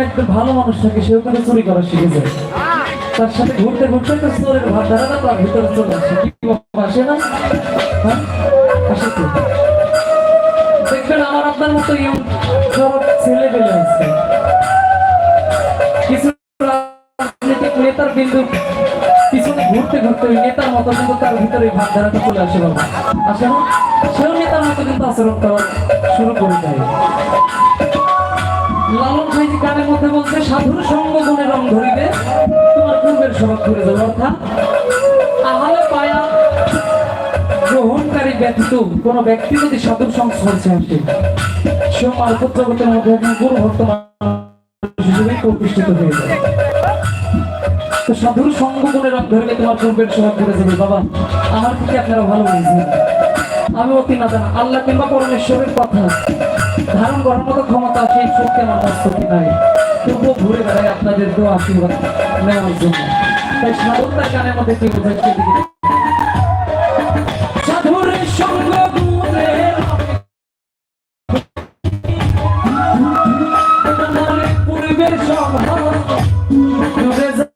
একজন ভালো মানুষ থাকে, সেও কিন্তু চুরি করা শিখে যায়। তার সাথে ঘুরতে ঘুরতে একটা চোরের ভাবধারাটা তার ভিতরে চলে আসে। কি আসে না? হ্যাঁ, আসে তো। দেখবেন আমার আপনার মতো সব ছেলে পেলে আছে, কিছু রাজনৈতিক নেতার বিন্দু পিছনে ঘুরতে ঘুরতে ওই নেতার মতো কিন্তু তার ভিতরে ভাবধারাটা চলে আসে। বাবা আসে না? সেও নেতার মতো কিন্তু আচরণ করা শুরু করে দেয়। লালন ভাইজি গানের মধ্যে বলছে, সাধুর সঙ্গ গুণে রং ধরিবে, তোমার পূর্বের স্বভাব ঘুরে যাবে। অর্থাৎ আহালে পায়া গ্রহণকারী ব্যতীত কোন ব্যক্তি যদি সাধুর সংস্পর্শে আসে, সে মারফত জগতের মধ্যে এখন গুরু ভক্ত হিসেবে প্রতিষ্ঠিত হয়ে যায়। তো সাধুর সঙ্গ গুণে রং ধরিলে তোমার পূর্বের স্বভাব ঘুরে যাবে। বাবা আমার থেকে আপনারা ভালো বলছেন, আমি অতি না জানা আল্লাহ কিংবা পরমেশ্বরের কথা ধারণ করার মতো ক্ষমতা সেই শক্তি আমার মস্তকে নাই, তবুও ঘুরে বেড়ায় আপনাদের দোয়া আশীর্বাদ নেওয়ার জন্য। তাই সাধুর তার গানের মধ্যে কি বোঝাচ্ছে, সাধুর সঙ্গ গুণে পূর্বের স্বভাব ঘুরে যাবে।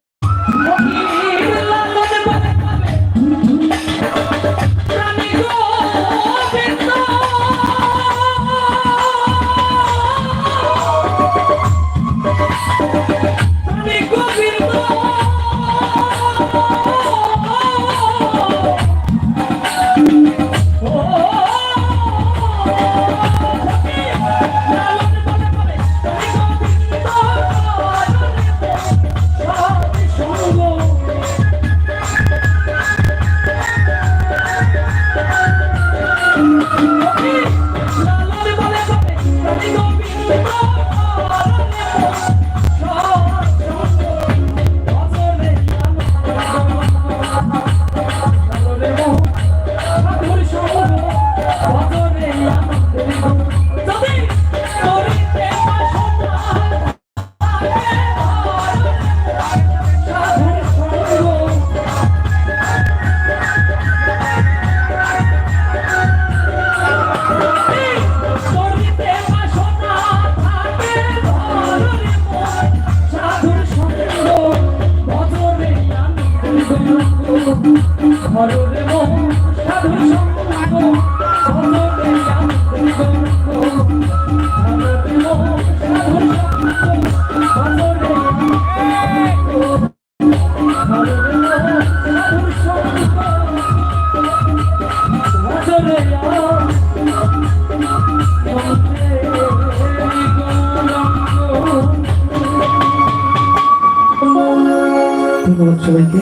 ধন্যবাদ সবাইকে।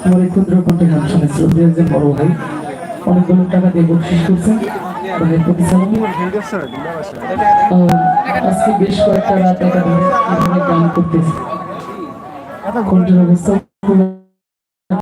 আমার এই ক্ষুদ্র কণ্ঠে গান শুনেছিল একজন বড় ভাই অনেকগুলো টাকা দিয়ে বকশিশ করছেন। আজকে বেশ কয়েকটা রাত একাডেমি গান করতেছে, কণ্ঠের অবস্থা